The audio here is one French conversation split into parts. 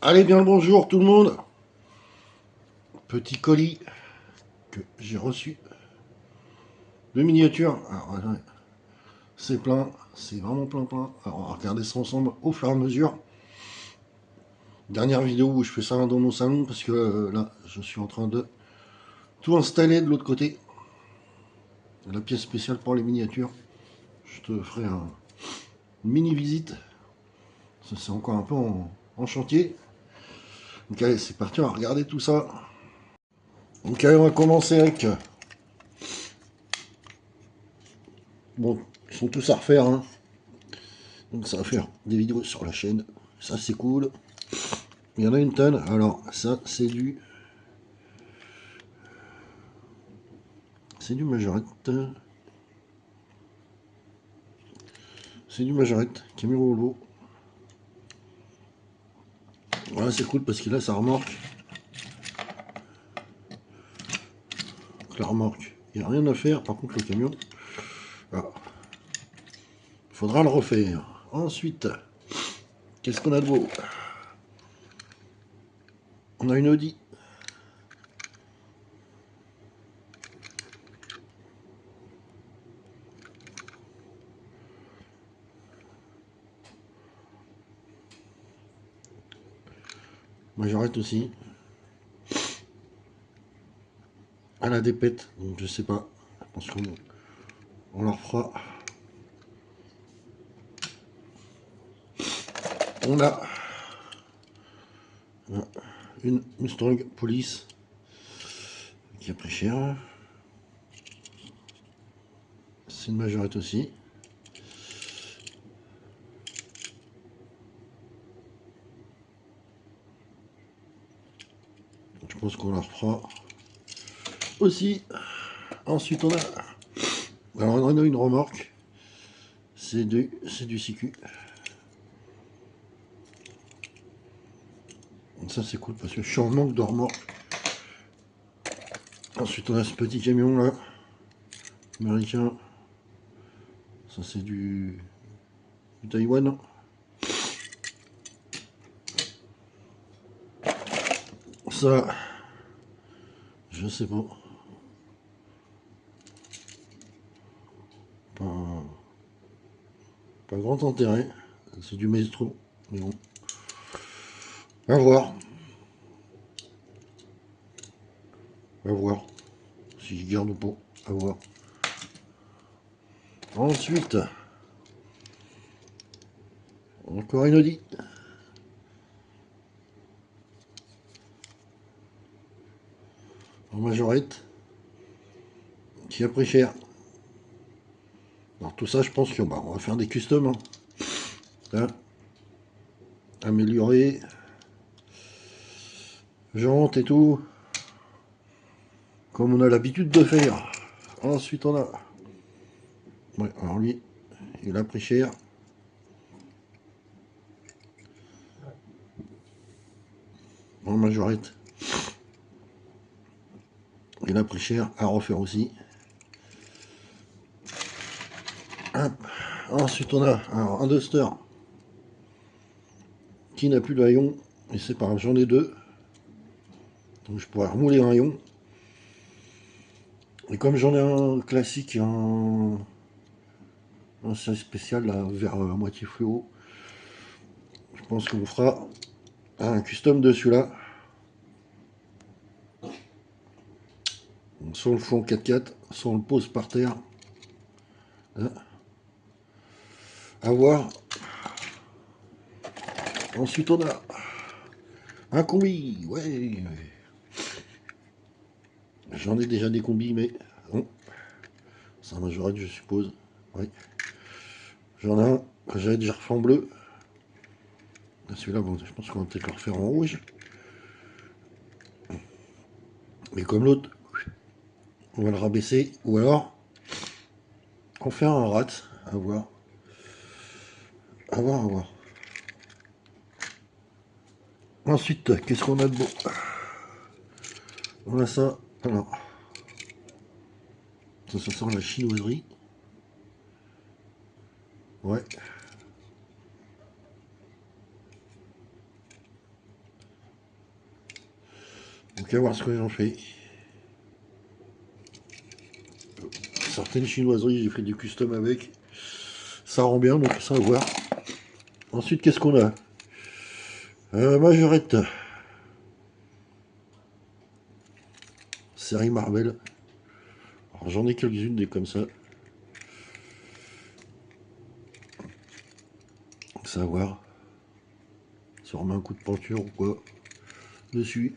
Allez, bien le bonjour tout le monde. Petit colis que j'ai reçu de miniature. Alors, ouais, c'est plein, c'est vraiment plein. Alors, on va regarder ça ensemble au fur et à mesure. Dernière vidéo où je fais ça dans mon salon parce que là, je suis en train de tout installer de l'autre côté. La pièce spéciale pour les miniatures. Je te ferai une mini visite. Ça, c'est encore un peu en chantier. Donc allez, c'est parti, on va regarder tout ça. Donc allez, on va commencer avec... Bon, ils sont tous à refaire, hein. Donc ça va faire des vidéos sur la chaîne. Ça c'est cool. Il y en a une tonne. Alors ça c'est du... C'est du Majorette. C'est du Majorette qui est mis au rouleau. Voilà, c'est cool parce que là ça remorque. Donc, la remorque, il n'y a rien à faire. Par contre le camion, il faudra le refaire. Ensuite, qu'est-ce qu'on a de beau? On a une Audi. Majorette aussi. Elle a des pètes, donc je sais pas. Je pense qu'on leur fera. On a une Mustang Police qui a pris cher. C'est une Majorette aussi. Je pense qu'on la refera aussi. Ensuite, on a... Alors, on a une remorque. C'est du CQ. Donc ça, c'est cool parce que je suis en manque de remorque. Ensuite, on a ce petit camion là. Américain. Ça, c'est du Taïwan. Ça, je sais pas. Pas, pas grand intérêt. C'est du Maestro. Mais bon. À voir. À voir. Si je garde ou pas. À voir. Ensuite, encore une Audi. En majorette. Qui a pris cher. Alors tout ça, je pense qu'on on va faire des customs. Hein. Là. Améliorer. Jantes et tout. Comme on a l'habitude de faire. Ensuite, on a... Ouais, alors lui, il a pris cher. En majorette. Il a pris cher à refaire aussi. Hop. Ensuite, on a alors, un Duster qui n'a plus de haillon. Et c'est pas grave, j'en ai deux. Donc je pourrais remouler un haillon. Et comme j'en ai un classique et un spécial là, vert à moitié fluo, je pense qu'on fera un custom de celui-là. Soit on le fait en 4x4, soit on le pose par terre. Hein. À voir. Ensuite, on a un combi. Ouais. J'en ai déjà des combis, mais bon. C'est un majorette, je suppose. Oui. J'en ai un que j'avais déjà refait en bleu. Celui-là, bon, je pense qu'on va peut-être le refaire en rouge. Mais comme l'autre, on va le rabaisser. Ou alors, en faire un rat. À voir. À voir, à voir. Ensuite, qu'est-ce qu'on a de beau? On a ça. Alors, ça sent la chinoiserie. Ouais. Tu vas voir ce que j'en fais. Certaines chinoiseries, j'ai fait du custom avec. Ça rend bien, donc ça va voir. Ensuite, qu'est-ce qu'on a? Majorette. Série Marvel. Alors j'en ai quelques-unes des comme ça. Ça va voir. Ça remet un coup de peinture ou quoi dessus.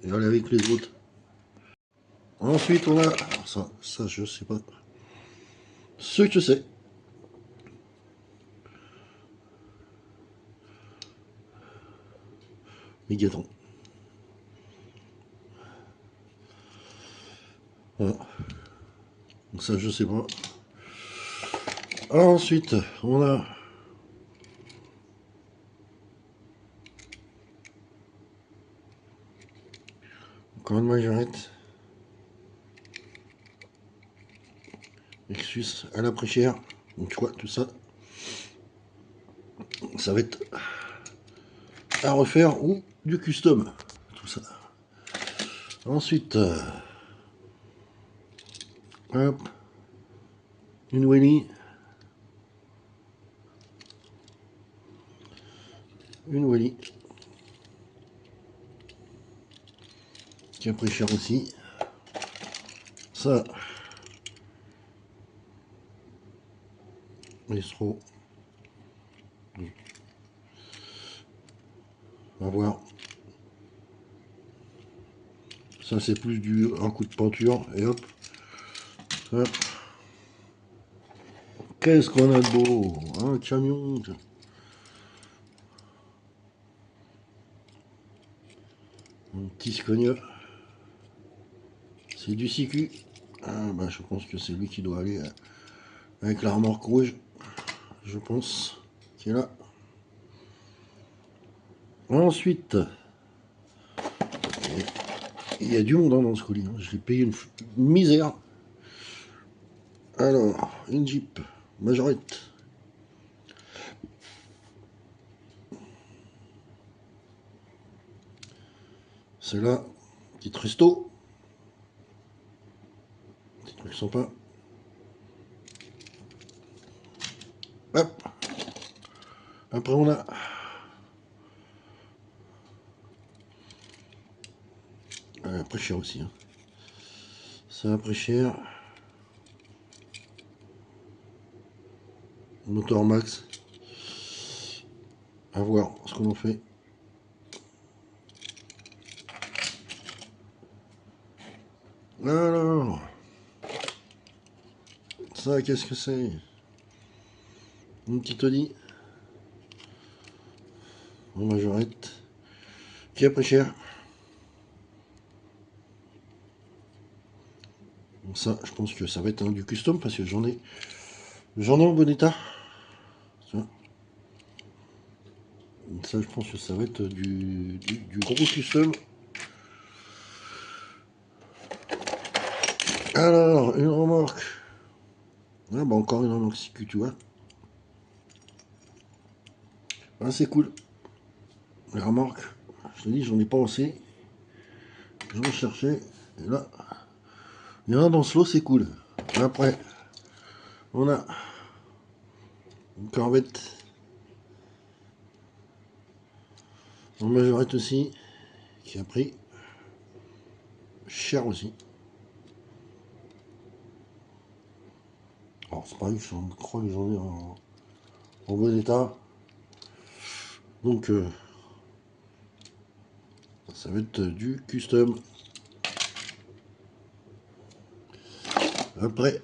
Et aller avec les autres. Ensuite, on a... alors ça, je sais pas. Ce que c'est. Mégatron. Voilà. Donc ça, je sais pas. Ensuite, on a... encore une majorette. Exus à l'après-cher. Donc tu vois, tout ça. Ça va être à refaire ou du custom. Tout ça. Ensuite, hop, une Welly. Une Welly. Qui a pris cher aussi. Ça. Maestro. On va voir. Ça c'est plus un coup de peinture. Et hop. Hop. Qu'est-ce qu'on a de beau? Un camion. Un petit Scania. C'est du CQ. Ah bah je pense que c'est lui qui doit aller avec la remorque rouge. Je pense. Qui est là. Ensuite. Il y a du monde dans ce colis. Je l'ai payé une misère. Alors, une Jeep. Majorette. C'est là. Petite resto. Petit truc sympa. Hop. Après on a après cher aussi. Hein. C'est après cher. Moteur max. À voir ce qu'on en fait. Alors. Ça, qu'est-ce que c'est? Une petite Audi. En majorette. Qui est après cher. Donc ça, je pense que ça va être du custom parce que j'en ai en bon état. Ça, je pense que ça va être du gros custom. Alors, une remorque. Ah bah encore une remorque CQ, tu vois. Ah, c'est cool. Les remorques, je te dis, j'en ai pas assez. J'en cherchais. Et là, il y en a dans ce lot, c'est cool. Après, on a une Corvette. En majorette aussi, qui a pris cher aussi. Alors c'est pareil, je crois que j'en ai en bon état. Donc ça va être du custom. Après,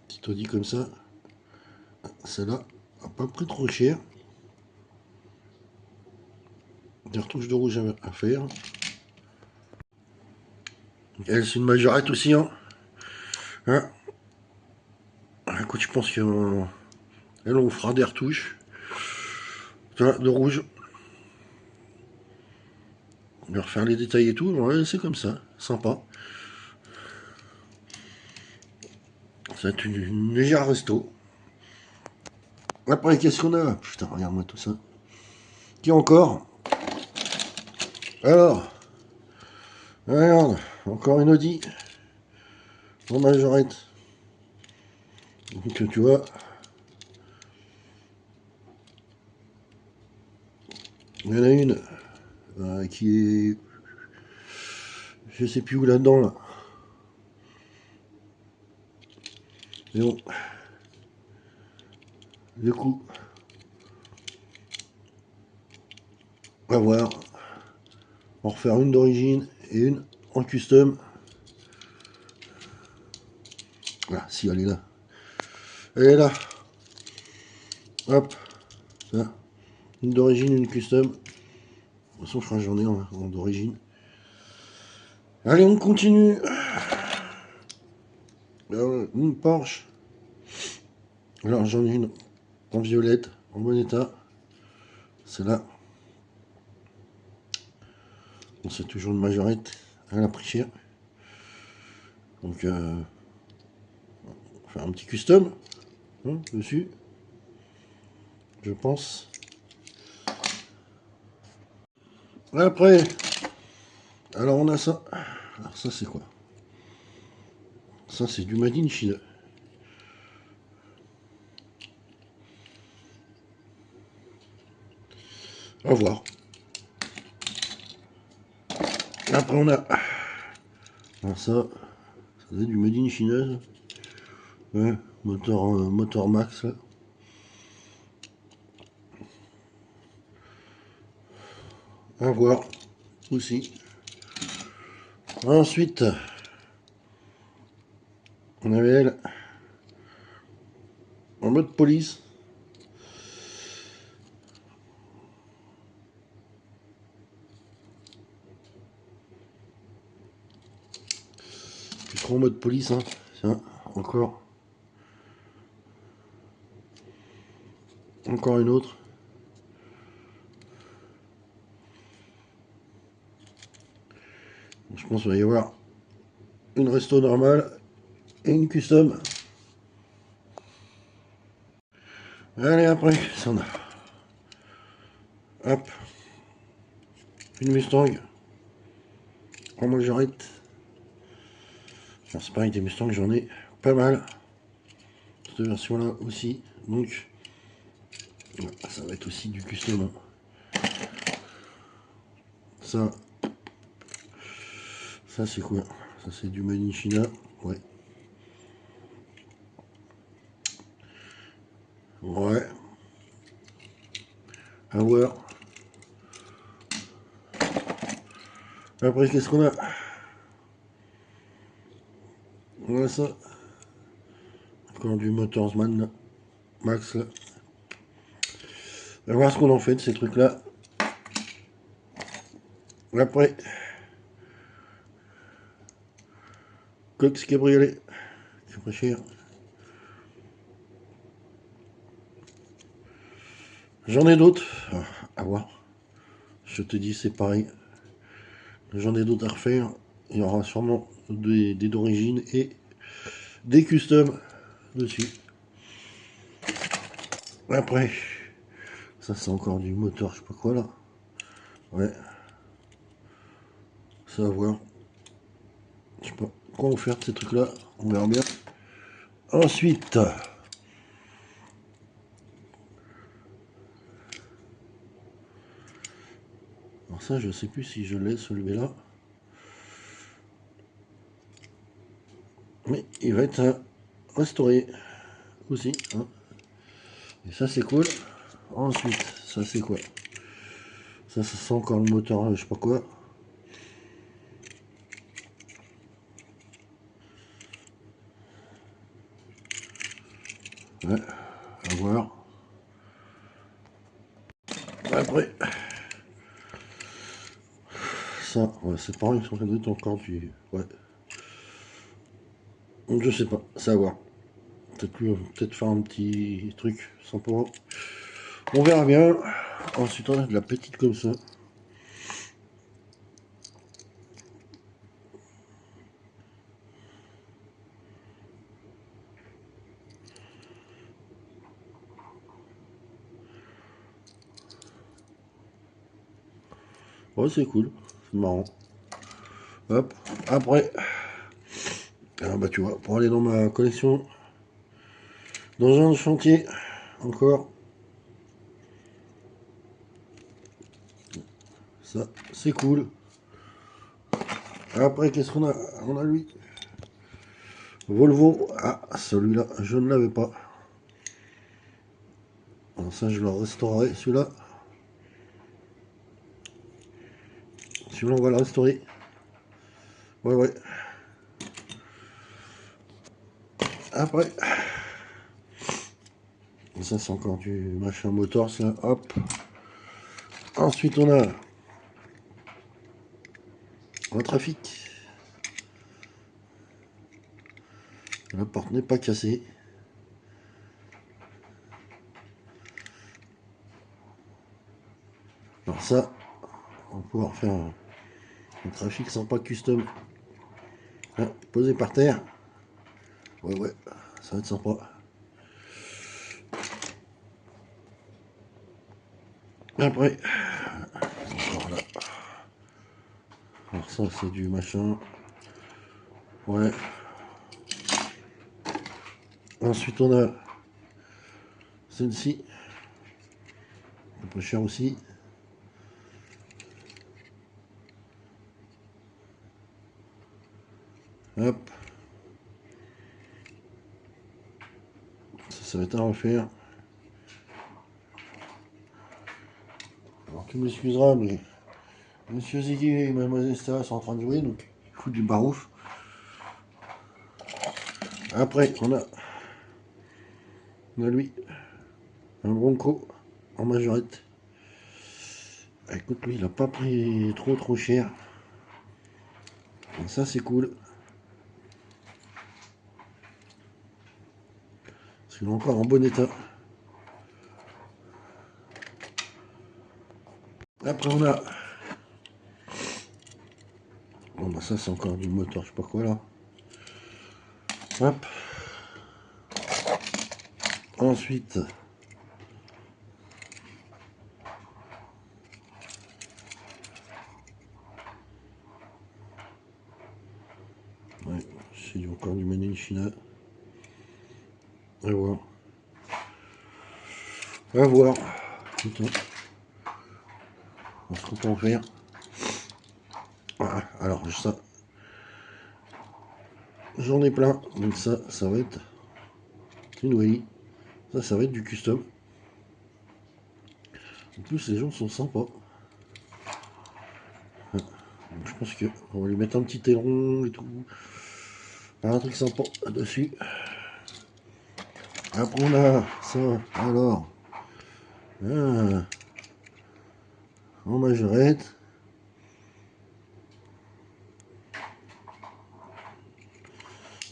petit Audi comme ça. Celle-là n'a pas pris trop cher. Des retouches de rouge à faire. Elle, c'est une majorette aussi. Hein. Écoute, je pense qu'elle, on fera des retouches. Voilà, de rouge. On va refaire les détails et tout. Ouais, c'est comme ça. Sympa. Ça va être une légère resto. Après, qu'est-ce qu'on a? Putain, regarde-moi tout ça. Qui encore? Alors, regarde, encore une Audi en majorette. Donc tu vois, il y en a une qui est, je sais plus où là-dedans là. Mais bon, du coup, on va voir. On va refaire une d'origine et une en custom. Ah, si, elle est là. Elle est là. Hop. Là. Une d'origine, une custom. De toute façon, je crois que j'en ai un en d'origine. Allez, on continue. Une Porsche. Alors, j'en ai une en violette, en bon état. Celle-là. Bon, c'est toujours une majorette. Elle a pris cher. Donc, on va faire un petit custom hein, dessus. Je pense. Après, alors on a ça. Alors ça c'est quoi? Ça c'est du Made in Chine. À voir. Après on a alors ça c'est du Made in Chine. Ouais, moteur max là. À voir aussi. Ensuite, on avait elle en mode police. Plus trop en mode police, hein. Tiens, encore. Encore une autre. Je pense qu'il va y avoir une resto normale et une custom. Allez, après, ça on a. Hop. Une Mustang. En majorette. C'est pareil, des Mustangs, j'en ai pas mal. Cette version-là aussi. Donc, ça va être aussi du custom. Ça c'est quoi? Ça c'est du Made in China. Ouais. Ouais. À voir. Après, qu'est-ce qu'on a? On a ça. Encore du Motorsman là. Max là. On va voir ce qu'on en fait de ces trucs là. Après, Cox Cabriolet. C'est pas cher. J'en ai d'autres. À voir. Je te dis, c'est pareil. J'en ai d'autres à refaire. Il y aura sûrement des d'origine et des customs dessus. Après, ça c'est encore du moteur, je sais pas quoi là. Ouais. Ça va voir. Je sais pas quoi en faire de ces trucs là. On verra bien. Ensuite. Alors ça, je sais plus si je l'ai celui là. Mais il va être restauré aussi. Hein. Et ça c'est cool. Ensuite, ça c'est quoi? Ça sent encore le moteur, je sais pas quoi. Ouais, à voir. Après, ça, ouais, c'est pareil, ça doit être encore du. Ouais. Donc je sais pas, c'est à voir. Peut-être faire un petit truc sympa. On verra bien. Ensuite, on a de la petite comme ça. Ouais, c'est cool. marrant. Hop, après, alors bah tu vois, pour aller dans ma collection d'engins de chantier, encore, ça c'est cool. Après, qu'est-ce qu'on a? On a lui, Volvo. Ah, celui-là, je ne l'avais pas. Alors ça, je le restaurerai, celui-là. Celui-là, on va le restaurer. Ouais, ouais. Après, ça c'est encore du machin moteur, ça. Hop. Ensuite, on a un trafic. La porte n'est pas cassée. Alors ça, on va pouvoir faire un trafic sympa custom. Hein, posé par terre. Ouais, ouais, ça va être sympa. Après, encore là. Alors ça, c'est du machin. Ouais. Ensuite, on a celle-ci. Un peu cher aussi. Hop. Ça va être à refaire. Alors, tu m'excuseras, mais Monsieur Ziggy et Mademoiselle Stella sont en train de jouer, donc ils foutent du barouf. Après, on a lui, un Bronco en majorette. Écoute, lui, il a pas pris trop cher. Donc ça, c'est cool. Parce qu'il est encore en bon état. Après, on a... Bon, bah ça, c'est encore du moteur, je sais pas quoi, là. Hop. Ensuite... Ouais, c'est encore du Made in China. À voir. À voir. Putain. On se peut en faire. Ah, alors, ça... J'en ai plein. Donc ça va être... une Wally. Ça va être du custom. En plus, les gens sont sympas. Donc, je pense qu'on va lui mettre un petit aileron et tout. Un truc sympa dessus. Après, on a ça. Alors, ah, en majorette.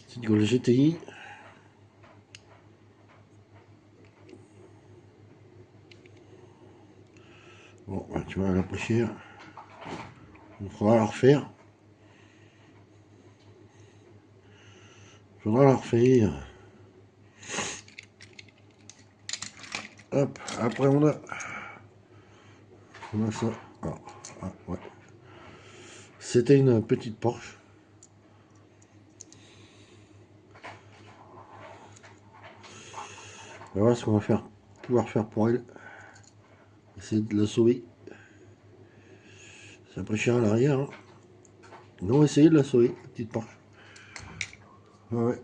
Petite Golf GTI. Bon, tu vois, elle a pris cher. Il faudra la refaire. Il faudra la refaire. Hop, après on a ça. Ah, ah, ouais. C'était une petite Porsche. On va voir ce qu'on va pouvoir faire pour elle. Essayer de la sauver. Ça a pris cher à l'arrière. Hein. On va essayer de la sauver, petite Porsche. Ouais.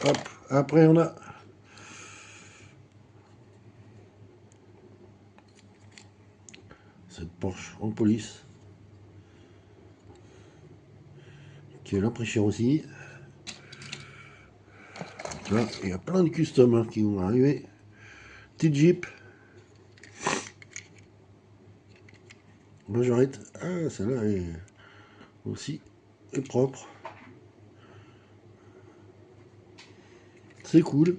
Hop, après on a cette Porsche en police. Qui est là pris cher aussi. Là, il y a plein de customs hein, qui vont arriver. Petite Jeep. Majorette. Ah, celle-là est aussi est propre. C'est cool.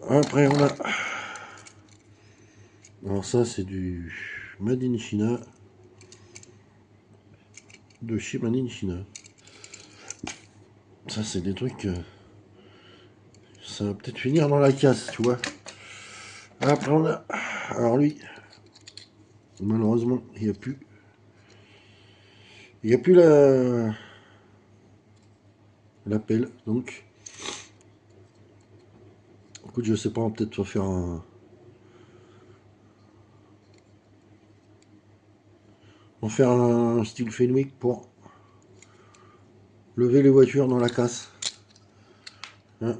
Après, on a... Alors ça, c'est du Made in China. De chez Made in China. Ça, c'est des trucs... ça va peut-être finir dans la casse, tu vois. Après, on a... Alors lui, malheureusement, il n'y a plus. Il n'y a plus la pelle, donc écoute, je sais pas, on va peut-être faire un style Fenwick pour lever les voitures dans la casse. Hein.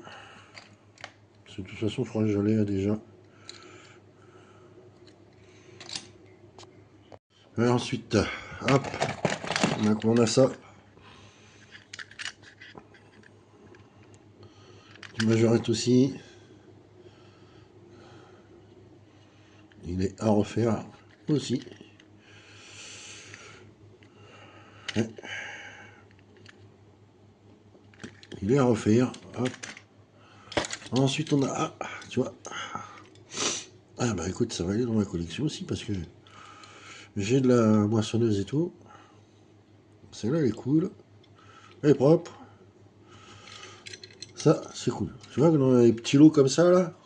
De toute façon, je crois que je l'ai déjà. Et ensuite, hop, on a ça. Une majorette aussi. Il est à refaire aussi. Ouais. Il est à refaire. Hop. Ensuite, on a... Ah, tu vois. Ah bah écoute, ça va aller dans ma collection aussi parce que j'ai de la moissonneuse et tout. Celle-là, elle est cool. Elle est propre. Ça, c'est cool. Tu vois, dans les petits lots comme ça, là,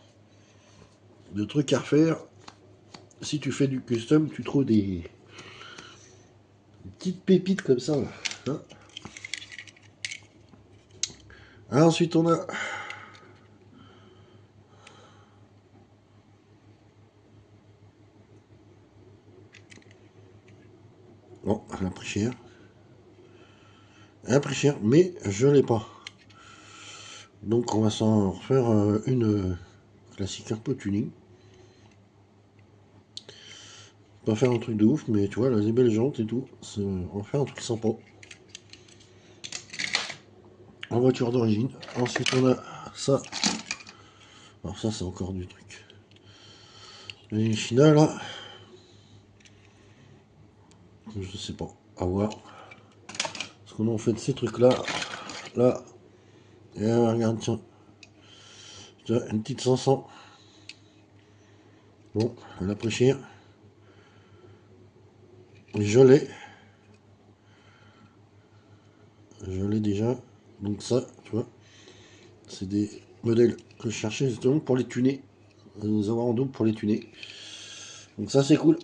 de trucs à refaire, si tu fais du custom, tu trouves des petites pépites comme ça, là. Hein. Ah, ensuite, on a... Bon, elle a pris cher. Elle a pris cher, mais je l'ai pas. Donc, on va s'en refaire une classique un peu tuning. Pas faire un truc de ouf, mais tu vois, là, les belles jantes et tout. On va faire un truc sympa. En voiture d'origine. Ensuite, on a ça. Alors ça, c'est encore du truc. Les China, là. Je sais pas. À voir. Parce qu'on a en fait ces trucs-là. Là. Et regarde, tiens. Une petite 500. Bon, elle a pris cher. Je l'ai. Je l'ai déjà. Donc ça, tu vois. C'est des modèles que je cherchais justement pour les tuner. Les avoir en double pour les tuner. Donc ça, c'est cool.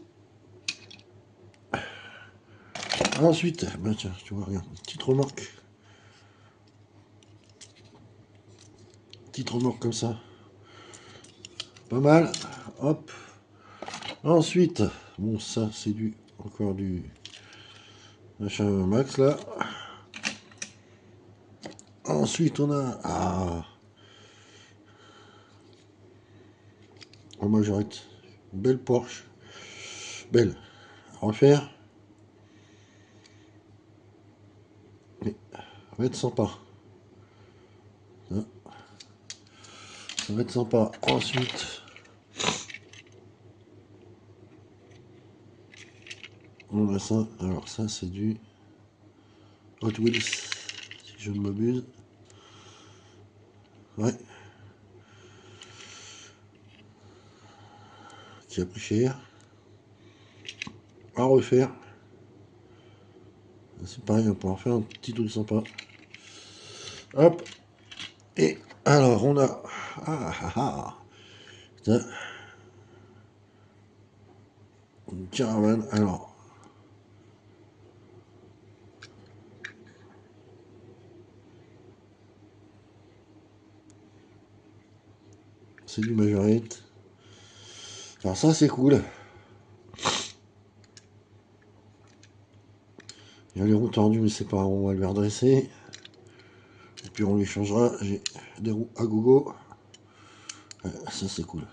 Ensuite, bah tiens, tu vois, regarde, petite remorque. Petite remorque comme ça. Pas mal. Hop. Ensuite, bon, ça, c'est encore du machin max là. Ensuite, on a. Ah. En majorette. Belle Porsche. Belle. À refaire. Mais ça va être sympa. Ça va être sympa. Ensuite, on a ça. Alors, ça, c'est du Hot Wheels. Si je ne m'abuse. Ouais. Qui a pris cher. À refaire. C'est pareil, on peut en faire un petit truc sympa. Hop. Et alors, on a. Ah ah ah. Putain. Une caravane. Alors. C'est du majorette. Alors ça c'est cool. Il y a les roues tordues mais c'est pas, on va le redresser. Et puis on lui changera. J'ai des roues à gogo. Ouais, ça c'est cool.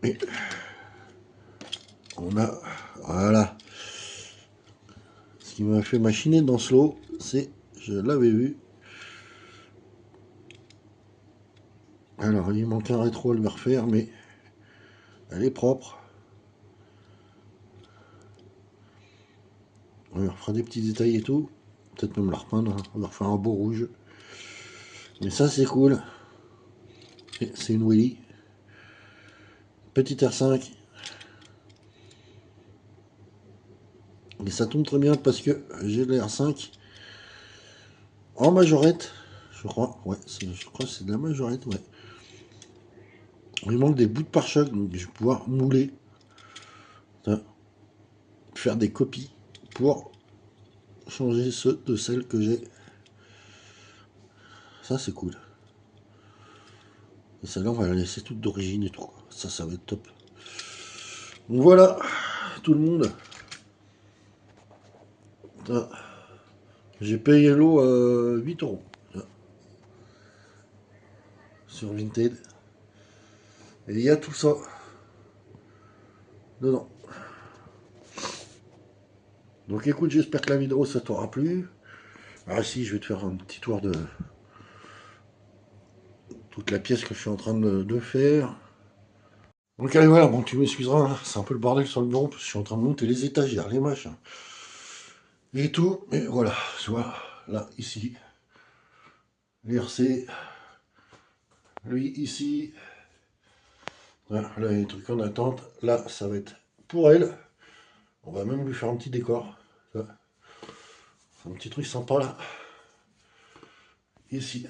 Et on a. Voilà. Ce qui m'a fait machiner dans ce lot, c'est. Je l'avais vu. Alors il manque un rétro à lui refaire mais elle est propre. On lui refera des petits détails et tout. Peut-être même la repeindre. Hein. On va refaire un beau rouge. Mais ça c'est cool. C'est une Willy. Petite R5. Et ça tombe très bien parce que j'ai de la R5 en majorette, je crois. Ouais, je crois que c'est de la majorette, ouais. Il manque des bouts de pare-choc, donc je vais pouvoir mouler. Ça. faire des copies pour changer ceux de celles que j'ai. Ça c'est cool. Et celle-là on va la laisser toute d'origine et tout. Ça va être top. Donc voilà, tout le monde. J'ai payé l'eau 8 euros sur Vinted. Et il y a tout ça dedans. Donc écoute, j'espère que la vidéo ça t'aura plu. Ah si, je vais te faire un petit tour de toute la pièce que je suis en train de faire. Donc allez voilà, bon tu m'excuseras, hein, c'est un peu le bordel sur le bureau parce que je suis en train de monter les étagères, les machins. Et tout, mais voilà, tu vois, là, ici, l'IRC, lui ici, voilà, là il y a des trucs en attente, là ça va être pour elle, on va même lui faire un petit décor, ça. Un petit truc sympa là, ici,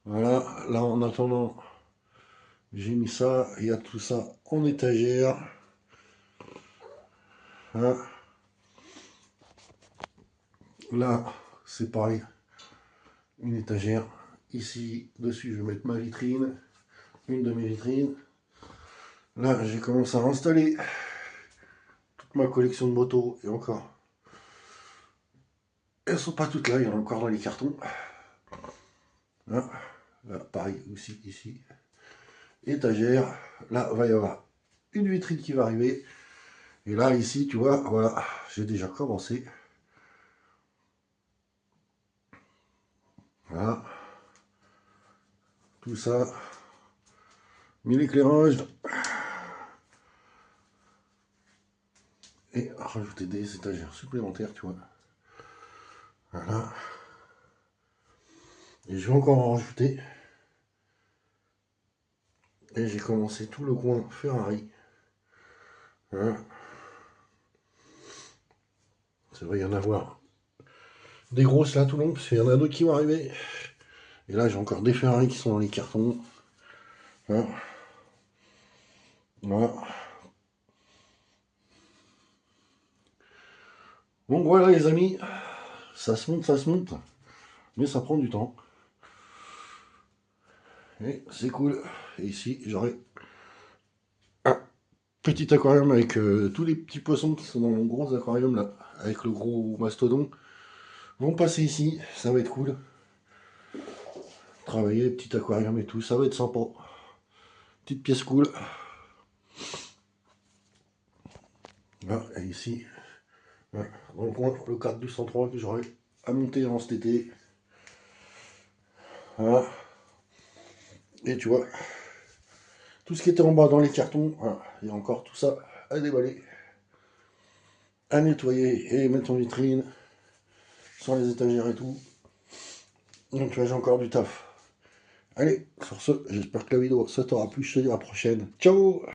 voilà, là en attendant, j'ai mis ça, il y a tout ça en étagère, hein. Là c'est pareil, une étagère, ici, dessus je vais mettre ma vitrine, une de mes vitrines, là j'ai commencé à installer toute ma collection de motos, et encore, elles sont pas toutes là, il y en a encore dans les cartons. Là, là pareil, aussi, ici. Étagère. Là, va y avoir une vitrine qui va arriver. Et là, ici, tu vois, voilà, j'ai déjà commencé. Voilà. Tout ça. Mis l'éclairage. Et rajouter des étagères supplémentaires, tu vois. Voilà. Et je vais encore en rajouter. Et j'ai commencé tout le coin Ferrari. Voilà. Ça va y en avoir des grosses là tout le long, parce qu'il y en a d'autres qui vont arriver. Et là, j'ai encore des Ferrari qui sont dans les cartons. Voilà. Voilà. Donc voilà les amis, ça se monte, mais ça prend du temps. Et c'est cool. Et ici, j'aurai un petit aquarium avec tous les petits poissons qui sont dans mon gros aquarium là, avec le gros mastodon, vont passer ici, ça va être cool. Travailler les petits aquariums et tout, ça va être sympa. Petite pièce cool. Là, et ici, là, dans le coin, le 4203 que j'aurai à monter en cet été. Voilà. Et tu vois, tout ce qui était en bas dans les cartons, voilà, il y a encore tout ça à déballer, à nettoyer et mettre en vitrine, sans les étagères et tout. Donc tu vois, j'ai encore du taf. Allez, sur ce, j'espère que la vidéo ça t'aura plu, je te dis à la prochaine. Ciao!